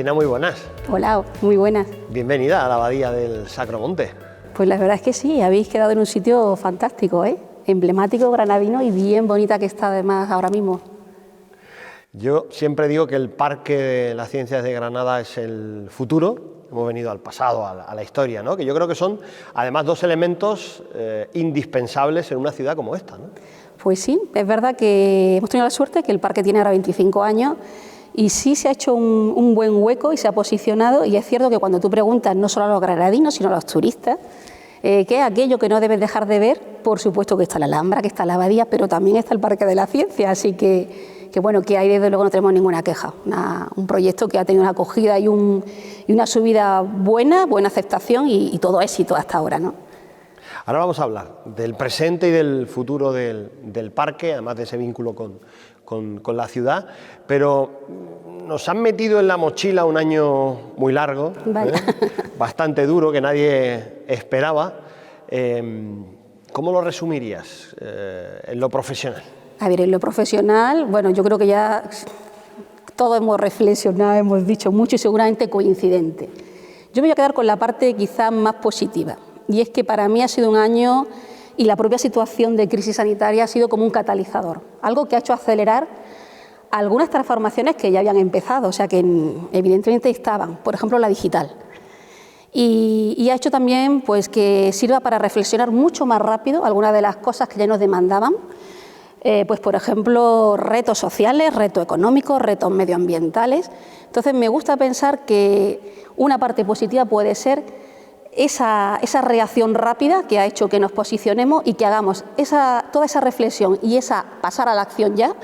Cristina, muy buenas. Hola, muy buenas. Bienvenida a la abadía del Sacro Monte. Pues la verdad es que sí, habéis quedado en un sitio fantástico, emblemático, granadino y bien bonita que está además ahora mismo. Yo siempre digo que el Parque de las Ciencias de Granada es el futuro. Hemos venido al pasado, a la historia, ¿no? Que yo creo que son además dos elementos indispensables en una ciudad como esta, ¿no? Pues sí, es verdad que hemos tenido la suerte que el parque tiene ahora 25 años y sí se ha hecho un buen hueco y se ha posicionado, y es cierto que cuando tú preguntas no solo a los granadinos sino a los turistas qué es aquello que no debes dejar de ver, por supuesto que está la Alhambra, que está la abadía, pero también está el Parque de la Ciencia, así que bueno, que ahí desde luego no tenemos ninguna queja. Un proyecto que ha tenido una acogida y una subida buena aceptación y todo éxito hasta ahora, ¿no? Ahora vamos a hablar del presente y del futuro del parque, además de ese vínculo con la ciudad, pero nos han metido en la mochila un año muy largo, bastante duro, que nadie esperaba. ¿Cómo lo resumirías en lo profesional? A ver, en lo profesional, bueno, yo creo que ya todos hemos reflexionado, hemos dicho mucho y seguramente coincidente. Yo me voy a quedar con la parte quizás más positiva, y es que para mí ha sido un año, y la propia situación de crisis sanitaria ha sido como un catalizador, algo que ha hecho acelerar algunas transformaciones que ya habían empezado, o sea que evidentemente estaban, por ejemplo la digital, y ha hecho también pues que sirva para reflexionar mucho más rápido algunas de las cosas que ya nos demandaban, pues por ejemplo retos sociales, retos económicos, retos medioambientales. Entonces me gusta pensar que una parte positiva puede ser esa reacción rápida que ha hecho que nos posicionemos y que hagamos toda esa reflexión y pasar a la acción ya,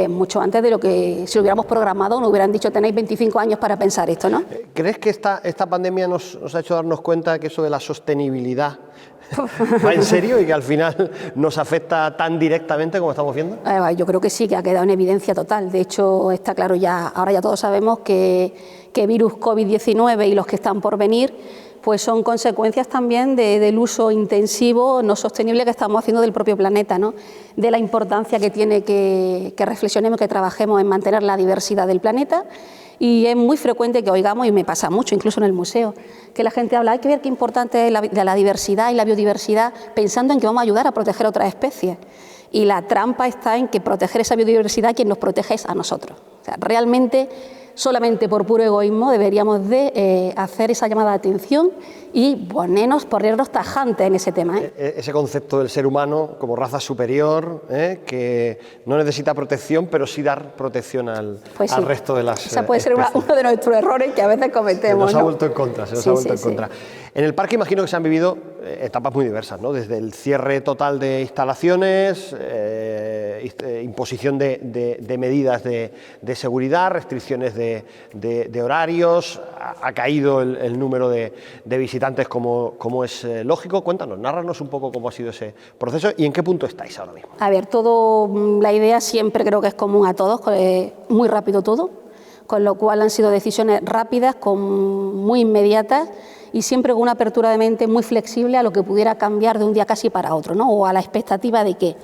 mucho antes de lo que si lo hubiéramos programado nos hubieran dicho tenéis 25 años para pensar esto, ¿no? ¿Crees que esta pandemia nos ha hecho darnos cuenta que eso de la sostenibilidad va en serio y que al final nos afecta tan directamente como estamos viendo? Yo creo que sí, que ha quedado en evidencia total. De hecho, está claro ya, ahora ya todos sabemos que virus COVID-19 y los que están por venir pues son consecuencias también del uso intensivo, no sostenible que estamos haciendo del propio planeta, ¿no? De la importancia que tiene que reflexionemos, que trabajemos en mantener la diversidad del planeta. Y es muy frecuente que oigamos, y me pasa mucho, incluso en el museo, que la gente habla, hay que ver qué importante es la diversidad y la biodiversidad, pensando en que vamos a ayudar a proteger otras especies. Y la trampa está en que proteger esa biodiversidad, quien nos protege es a nosotros. O sea, realmente, solamente por puro egoísmo deberíamos de hacer esa llamada de atención y ponernos tajantes en ese tema. Ese concepto del ser humano como raza superior, que no necesita protección, pero sí dar protección al resto de las Esa puede ser uno de nuestros errores que a veces cometemos. Se nos ha vuelto en contra, contra. En el parque imagino que se han vivido etapas muy diversas, ¿no? Desde el cierre total de instalaciones, imposición de medidas de seguridad, restricciones de horarios, ha caído el número de visitantes como es lógico. Cuéntanos, nárranos un poco cómo ha sido ese proceso y en qué punto estáis ahora mismo. A ver, la idea siempre creo que es común a todos, muy rápido todo, con lo cual han sido decisiones rápidas, muy inmediatas y siempre con una apertura de mente muy flexible a lo que pudiera cambiar de un día casi para otro, ¿no? O a la expectativa de que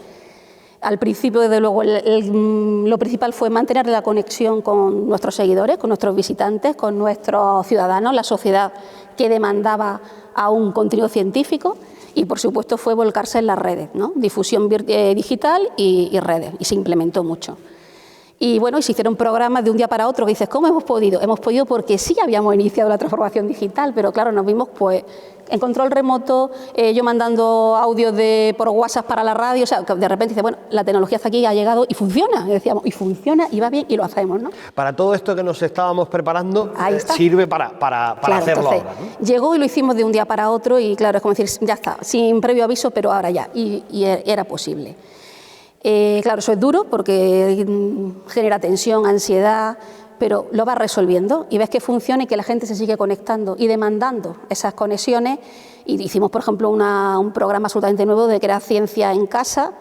al principio, desde luego, lo principal fue mantener la conexión con nuestros seguidores, con nuestros visitantes, con nuestros ciudadanos, la sociedad que demandaba a un contenido científico, y por supuesto fue volcarse en las redes, ¿no? Difusión digital y redes, y se implementó mucho. Y bueno, y se hicieron programas de un día para otro que dices, ¿cómo hemos podido? Hemos podido porque sí habíamos iniciado la transformación digital, pero claro, nos vimos pues en control remoto, yo mandando audios por WhatsApp para la radio, o sea, de repente dices, bueno, la tecnología está aquí, ha llegado y funciona, y decíamos, y funciona, y va bien, y lo hacemos, ¿no? Para todo esto que nos estábamos preparando, sirve para hacerlo ahora, ¿no? Llegó y lo hicimos de un día para otro y claro, es como decir, ya está, sin previo aviso, pero ahora ya, y era posible. Claro, eso es duro porque genera tensión, ansiedad, pero lo vas resolviendo y ves que funciona y que la gente se sigue conectando y demandando esas conexiones. Y hicimos, por ejemplo, un programa absolutamente nuevo de que era ciencia en casa,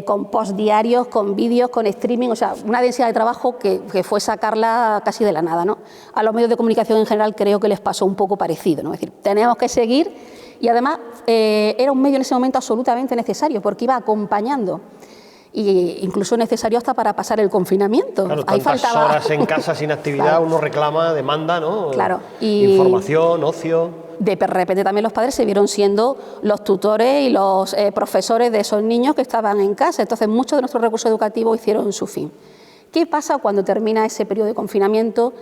con post diarios, con vídeos, con streaming, o sea, una densidad de trabajo que fue sacarla casi de la nada, ¿no? A los medios de comunicación en general creo que les pasó un poco parecido, ¿no? Es decir, tenemos que seguir y además era un medio en ese momento absolutamente necesario porque iba acompañando y incluso necesario hasta para pasar el confinamiento. Claro, Ahí tantas faltaba horas en casa sin actividad, claro. Uno reclama, demanda, ¿no? Claro. Información, ocio. De repente también los padres se vieron siendo los tutores y los profesores de esos niños que estaban en casa. Entonces muchos de nuestros recursos educativos hicieron su fin. ¿Qué pasa cuando termina ese periodo de confinamiento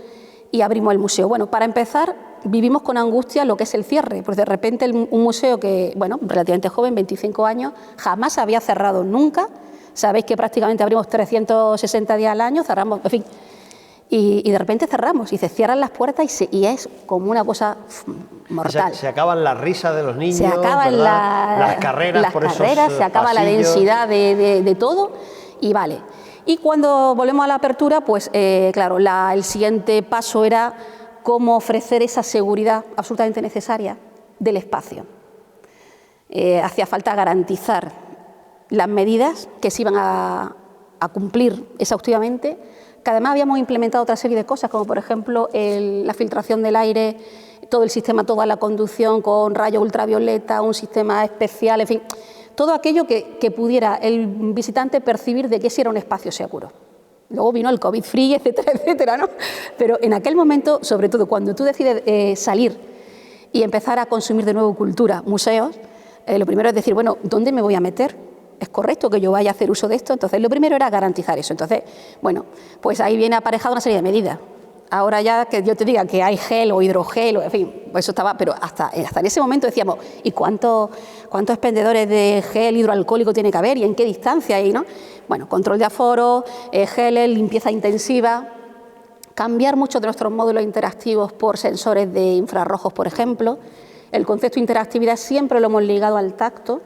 y abrimos el museo? Bueno, para empezar, vivimos con angustia lo que es el cierre, porque de repente un museo que, bueno, relativamente joven, 25 años, jamás había cerrado nunca. Sabéis que prácticamente abrimos 360 días al año, cerramos, en fin, y de repente cerramos y se cierran las puertas y es como una cosa mortal. Se acaban las risas de los niños, se acaban las carreras, se acaba la densidad de todo y vale. Y cuando volvemos a la apertura, pues claro, el siguiente paso era cómo ofrecer esa seguridad absolutamente necesaria del espacio. Hacía falta garantizar las medidas que se iban a cumplir exhaustivamente, que además habíamos implementado otra serie de cosas, como por ejemplo la filtración del aire, todo el sistema, toda la conducción con rayos ultravioleta, un sistema especial, en fin, todo aquello que pudiera el visitante percibir de que ese era un espacio seguro. Luego vino el COVID-free, etcétera, etcétera, ¿no? Pero en aquel momento, sobre todo cuando tú decides salir y empezar a consumir de nuevo cultura, museos, lo primero es decir, bueno, ¿dónde me voy a meter? ¿Es correcto que yo vaya a hacer uso de esto? Entonces, lo primero era garantizar eso. Entonces, bueno, pues ahí viene aparejada una serie de medidas. Ahora ya que yo te diga que hay gel o hidrogel, en fin, pues eso estaba, pero hasta en ese momento decíamos, ¿y cuántos expendedores de gel hidroalcohólico tiene que haber y en qué distancia? Y, ¿no? Bueno, control de aforo, geles, limpieza intensiva, cambiar muchos de nuestros módulos interactivos por sensores de infrarrojos, por ejemplo. El concepto de interactividad siempre lo hemos ligado al tacto,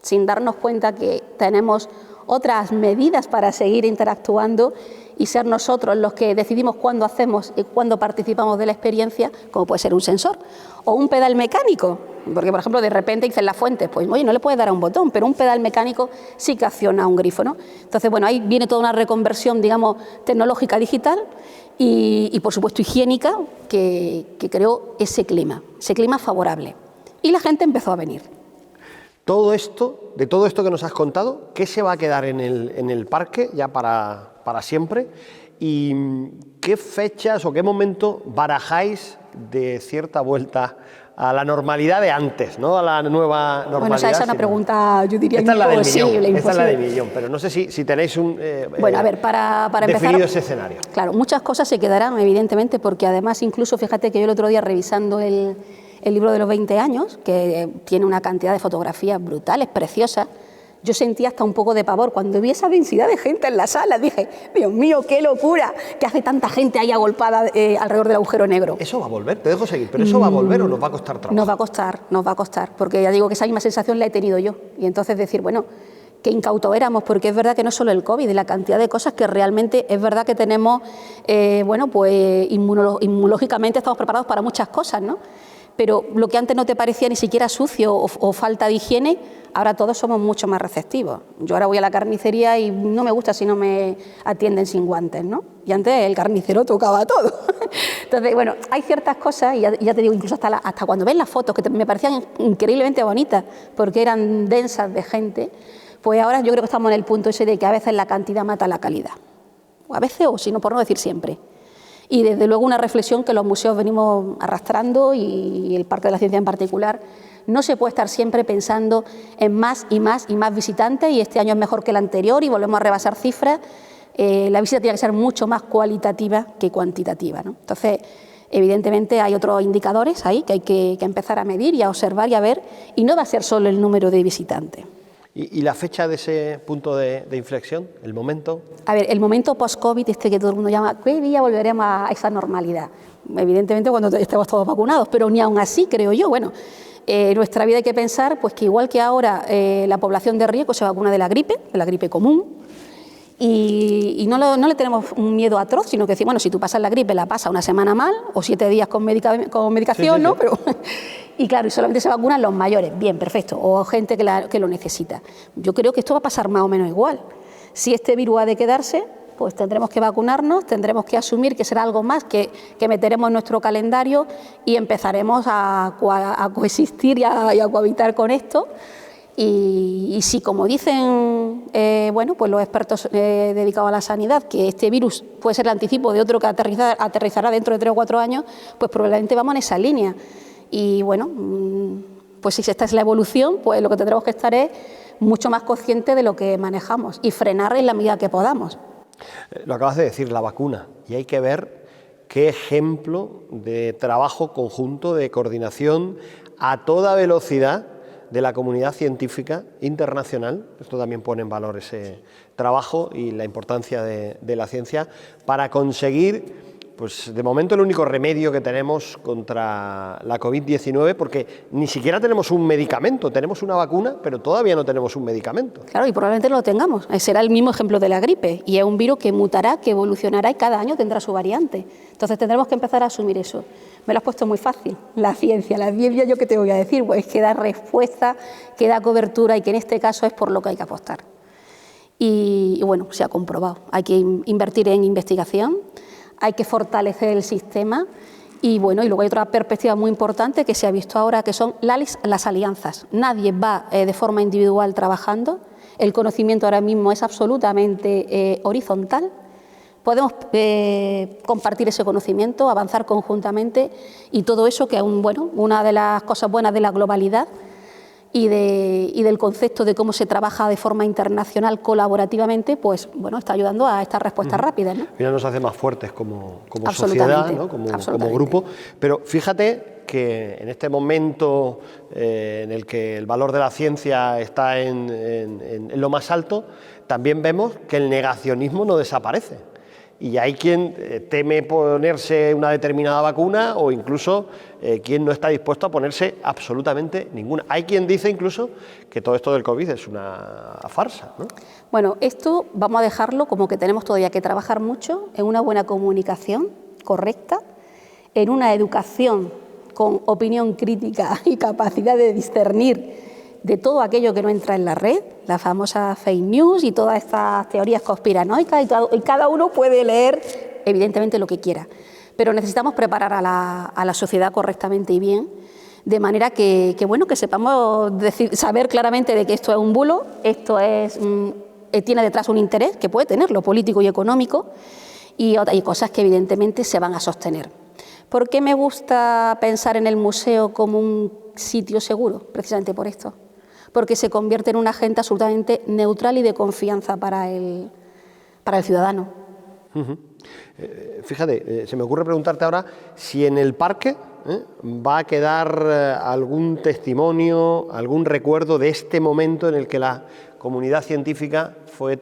sin darnos cuenta que tenemos otras medidas para seguir interactuando y ser nosotros los que decidimos cuándo hacemos y cuándo participamos de la experiencia, como puede ser un sensor o un pedal mecánico, porque por ejemplo de repente dicen las fuentes, pues oye, no le puedes dar a un botón, pero un pedal mecánico sí que acciona un grifo, ¿no? Entonces, bueno, ahí viene toda una reconversión, digamos, tecnológica digital y por supuesto higiénica que creó ese clima favorable. Y la gente empezó a venir. Todo esto, de todo esto que nos has contado, ¿qué se va a quedar en el parque ya para siempre? ¿Y qué fechas o qué momento barajáis de cierta vuelta a la normalidad de antes, ¿no? A la nueva normalidad? Bueno, esa es una pregunta, yo diría, esta imposible. Esta es la del millón, pero no sé si tenéis un bueno, a ver, para empezar, definido ese escenario. Claro, muchas cosas se quedarán, evidentemente, porque además, incluso, fíjate que yo el otro día revisando el libro de los 20 años, que tiene una cantidad de fotografías brutales, preciosas, yo sentía hasta un poco de pavor. Cuando vi esa densidad de gente en la sala, dije, Dios mío, qué locura, que hace tanta gente ahí agolpada alrededor del agujero negro. ¿Eso va a volver? Te dejo seguir, pero ¿eso va a volver o nos va a costar trabajo? Nos va a costar, porque ya digo que esa misma sensación la he tenido yo. Y entonces decir, bueno, qué incautos éramos, porque es verdad que no solo el COVID, la cantidad de cosas que realmente es verdad que tenemos, bueno, pues inmunológicamente estamos preparados para muchas cosas, ¿no? Pero lo que antes no te parecía ni siquiera sucio o falta de higiene, ahora todos somos mucho más receptivos. Yo ahora voy a la carnicería y no me gusta si no me atienden sin guantes, ¿no? Y antes el carnicero tocaba todo. Entonces, bueno, hay ciertas cosas, y ya te digo, incluso hasta cuando ves las fotos, que me parecían increíblemente bonitas, porque eran densas de gente, pues ahora yo creo que estamos en el punto ese de que a veces la cantidad mata la calidad. A veces, o si no, por no decir siempre. Y desde luego una reflexión que los museos venimos arrastrando y el Parque de la Ciencia en particular. No se puede estar siempre pensando en más y más y más visitantes y este año es mejor que el anterior y volvemos a rebasar cifras. La visita tiene que ser mucho más cualitativa que cuantitativa, ¿no? Entonces, evidentemente hay otros indicadores ahí que hay que empezar a medir y a observar y a ver, y no va a ser solo el número de visitantes. ¿Y la fecha de ese punto de inflexión, el momento? A ver, el momento post-COVID, que todo el mundo llama, ¿qué día volveremos a esa normalidad? Evidentemente cuando estemos todos vacunados, pero ni aún así, creo yo, bueno, nuestra vida hay que pensar pues que igual que ahora la población de riesgo se vacuna de la gripe común, y no le tenemos un miedo atroz, sino que decimos, bueno, si tú pasas la gripe, la pasa una semana mal o 7 días con medicación, sí, ¿no? Sí. Pero, y claro, y solamente se vacunan los mayores, bien, perfecto, o gente que lo necesita. Yo creo que esto va a pasar más o menos igual. Si este virus ha de quedarse, pues tendremos que vacunarnos, tendremos que asumir que será algo más que meteremos en nuestro calendario y empezaremos a coexistir y a cohabitar con esto. Y si, como dicen bueno, pues los expertos dedicados a la sanidad, que este virus puede ser el anticipo de otro que aterrizará dentro de 3 o 4 años, pues probablemente vamos en esa línea. Y bueno, pues si esta es la evolución, pues lo que tendremos que estar es mucho más conscientes de lo que manejamos y frenar en la medida que podamos. Lo acabas de decir, la vacuna, y hay que ver qué ejemplo de trabajo conjunto, de coordinación a toda velocidad de la comunidad científica internacional. Esto también pone en valor ese trabajo y la importancia de la ciencia para conseguir, pues de momento, el único remedio que tenemos contra la COVID-19, porque ni siquiera tenemos un medicamento, tenemos una vacuna, pero todavía no tenemos un medicamento. Claro, y probablemente no lo tengamos. Será el mismo ejemplo de la gripe, y es un virus que mutará, que evolucionará y cada año tendrá su variante. Entonces tendremos que empezar a asumir eso. Me lo has puesto muy fácil. La ciencia, ¿yo qué te voy a decir? Pues que da respuesta, que da cobertura y que en este caso es por lo que hay que apostar. Y bueno, se ha comprobado. Hay que invertir en investigación, hay que fortalecer el sistema y bueno, y luego hay otra perspectiva muy importante que se ha visto ahora, que son las alianzas. Nadie va de forma individual trabajando, el conocimiento ahora mismo es absolutamente horizontal. Podemos compartir ese conocimiento, avanzar conjuntamente y todo eso, que es una de las cosas buenas de la globalidad y del concepto de cómo se trabaja de forma internacional colaborativamente, pues bueno, está ayudando a estas respuestas rápidas, ¿no? Mira, nos hace más fuertes como sociedad, ¿no? como grupo, pero fíjate que en este momento en el que el valor de la ciencia está en lo más alto, también vemos que el negacionismo no desaparece. Y hay quien teme ponerse una determinada vacuna o incluso quien no está dispuesto a ponerse absolutamente ninguna. Hay quien dice incluso que todo esto del COVID es una farsa, ¿no? Bueno, esto vamos a dejarlo como que tenemos todavía que trabajar mucho en una buena comunicación correcta, en una educación con opinión crítica y capacidad de discernir de todo aquello que no entra en la red, la famosa fake news y todas estas teorías conspiranoicas, y cada uno puede leer evidentemente lo que quiera, pero necesitamos preparar a la sociedad correctamente y bien, de manera que sepamos saber claramente de que esto es un bulo, esto tiene detrás un interés, que puede tenerlo, político y económico, y hay cosas que evidentemente se van a sostener. ¿Por qué me gusta pensar en el museo como un sitio seguro? Precisamente por esto. Porque se convierte en un agente absolutamente neutral y de confianza para el ciudadano. Fíjate, se me ocurre preguntarte ahora si en el parque va a quedar algún testimonio, algún recuerdo de este momento en el que la comunidad científica fue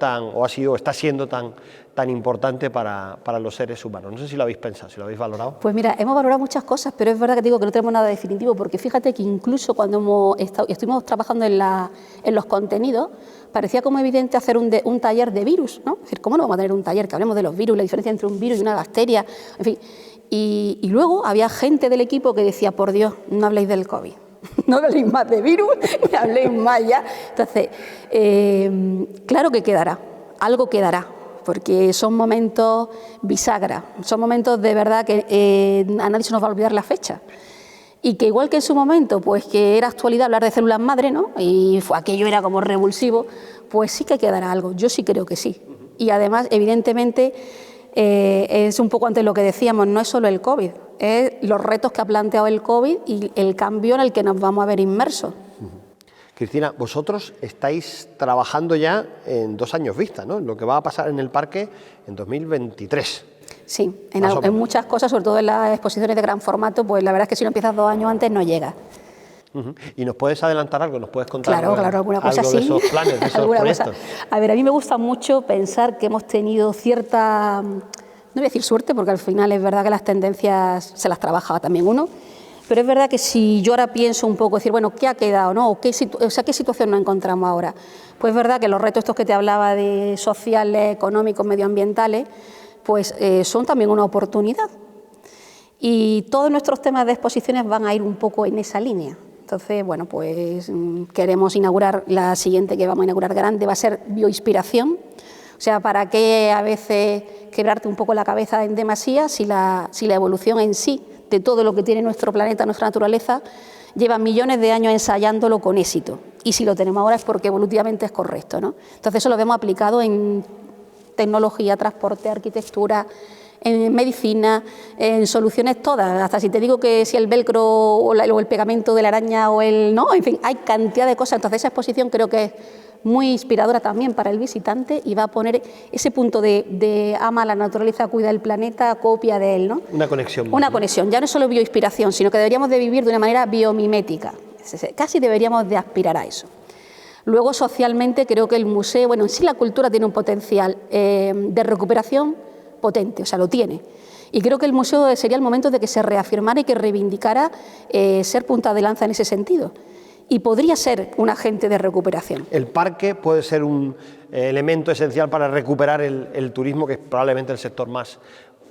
está siendo tan importante para los seres humanos. No sé si lo habéis pensado, si lo habéis valorado. Pues mira, hemos valorado muchas cosas, pero es verdad que digo que no tenemos nada definitivo, porque fíjate que incluso cuando estuvimos trabajando en los contenidos, parecía como evidente hacer un taller de virus, ¿no? Es decir, ¿cómo no vamos a tener un taller que hablemos de los virus, la diferencia entre un virus y una bacteria? En fin, y luego había gente del equipo que decía, por Dios, no habléis del COVID. No habléis más de virus, ni habléis más ya. Entonces, claro que quedará, algo quedará, porque son momentos bisagra, son momentos de verdad que a nadie se nos va a olvidar la fecha. Y que igual que en su momento, pues que era actualidad hablar de células madre, ¿no? Y aquello era como revulsivo, pues sí que quedará algo, yo sí creo que sí. Y además, evidentemente, es un poco antes lo que decíamos, no es solo el COVID, es los retos que ha planteado el COVID y el cambio en el que nos vamos a ver inmersos. Cristina, vosotros estáis trabajando ya en 2 años vista, ¿no? En lo que va a pasar en el parque en 2023. Sí, en muchas cosas, sobre todo en las exposiciones de gran formato, pues la verdad es que si no empiezas 2 años antes no llega. ¿Y nos puedes adelantar algo? ¿Nos puedes contar claro, alguna cosa algo de esos planes, de esos proyectos? A ver, a mí me gusta mucho pensar que hemos tenido cierta, no voy a decir suerte, porque al final es verdad que las tendencias se las trabajaba también uno, pero es verdad que si yo ahora pienso un poco, decir, bueno, ¿qué ha quedado, no? ¿Qué situación nos encontramos ahora? Pues es verdad que los retos estos que te hablaba de sociales, económicos, medioambientales, pues son también una oportunidad. Y todos nuestros temas de exposiciones van a ir un poco en esa línea. Entonces, bueno, pues queremos inaugurar, la siguiente que vamos a inaugurar grande va a ser bioinspiración. O sea, ¿para qué a veces quebrarte un poco la cabeza en demasía si la evolución en sí de todo lo que tiene nuestro planeta, nuestra naturaleza, llevan millones de años ensayándolo con éxito. Y si lo tenemos ahora es porque evolutivamente es correcto, ¿no? Entonces eso lo vemos aplicado en tecnología, transporte, arquitectura, en medicina, en soluciones todas. Hasta si te digo que si el velcro o el pegamento de la araña o el... no, en fin, hay cantidad de cosas. Entonces esa exposición creo que es muy inspiradora también para el visitante y va a poner ese punto de ama la naturaleza, cuida el planeta, copia de él, ¿no? Una conexión. Una conexión, ya no es solo bioinspiración, sino que deberíamos de vivir de una manera biomimética. Casi deberíamos de aspirar a eso. Luego, socialmente, creo que el museo, bueno, en sí la cultura tiene un potencial de recuperación potente, o sea, lo tiene. Y creo que el museo sería el momento de que se reafirmara y que reivindicara ser punta de lanza en ese sentido. Y podría ser un agente de recuperación. El parque puede ser un elemento esencial para recuperar el turismo, que es probablemente el sector más...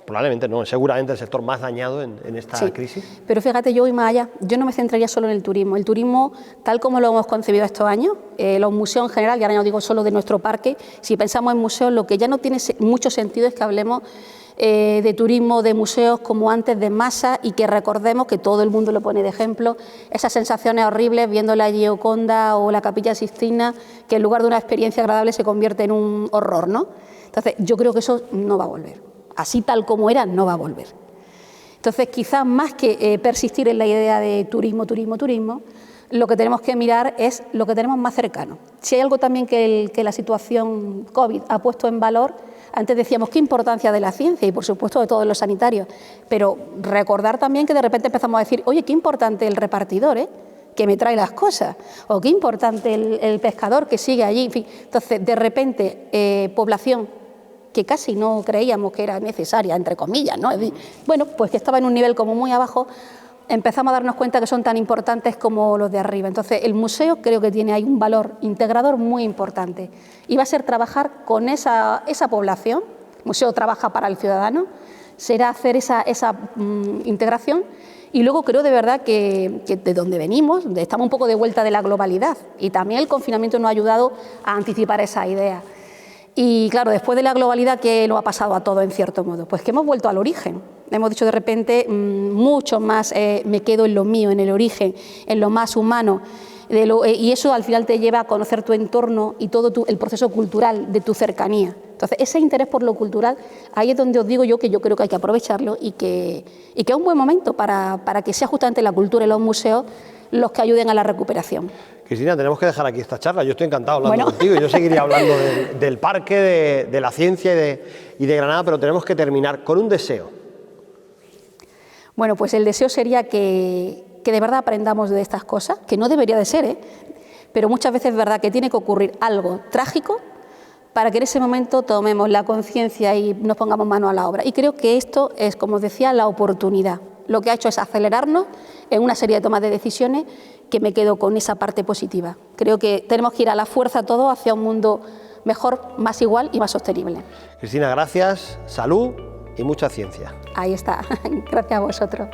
Probablemente no, seguramente el sector más dañado en esta crisis. Pero fíjate, yo voy más allá. Yo no me centraría solo en el turismo. El turismo, tal como lo hemos concebido estos años, los museos en general, y ahora no digo solo de nuestro parque, si pensamos en museos, lo que ya no tiene mucho sentido es que hablemos de turismo, de museos como antes, de masa, y que recordemos que todo el mundo lo pone de ejemplo, esas sensaciones horribles viendo la Gioconda o la Capilla Sixtina, que en lugar de una experiencia agradable se convierte en un horror, ¿no? Entonces, yo creo que eso no va a volver. Así tal como era, no va a volver. Entonces, quizás más que persistir en la idea de turismo, lo que tenemos que mirar es lo que tenemos más cercano. Si hay algo también que la situación COVID ha puesto en valor, antes decíamos qué importancia de la ciencia y, por supuesto, de todos los sanitarios, pero recordar también que de repente empezamos a decir, oye, qué importante el repartidor, que me trae las cosas, o qué importante el pescador que sigue allí, en fin. Entonces, de repente, población que casi no creíamos que era necesaria, entre comillas, ¿no? Bueno, pues que estaba en un nivel como muy abajo, empezamos a darnos cuenta que son tan importantes como los de arriba. Entonces, el museo creo que tiene ahí un valor integrador muy importante y va a ser trabajar con esa población. El museo trabaja para el ciudadano, será hacer esa integración. Y luego creo de verdad que de donde venimos, estamos un poco de vuelta de la globalidad y también el confinamiento nos ha ayudado a anticipar esa idea. Y claro, después de la globalidad, ¿qué nos ha pasado a todo en cierto modo? Pues que hemos vuelto al origen. Hemos dicho de repente, mucho más me quedo en lo mío, en el origen, en lo más humano. Y eso al final te lleva a conocer tu entorno y todo el proceso cultural de tu cercanía. Entonces, ese interés por lo cultural, ahí es donde os digo yo que yo creo que hay que aprovecharlo y que es un buen momento para que sea justamente la cultura y los museos los que ayuden a la recuperación. Cristina, tenemos que dejar aquí esta charla. Yo estoy encantado hablando contigo. Yo seguiría hablando del parque, de la ciencia y de Granada, pero tenemos que terminar con un deseo. Bueno, pues el deseo sería que de verdad aprendamos de estas cosas, que no debería de ser, pero muchas veces es verdad que tiene que ocurrir algo trágico para que en ese momento tomemos la conciencia y nos pongamos mano a la obra. Y creo que esto es, como os decía, la oportunidad. Lo que ha hecho es acelerarnos en una serie de tomas de decisiones que me quedo con esa parte positiva. Creo que tenemos que ir a la fuerza todos hacia un mundo mejor, más igual y más sostenible. Cristina, gracias, salud y mucha ciencia. Ahí está, gracias a vosotros.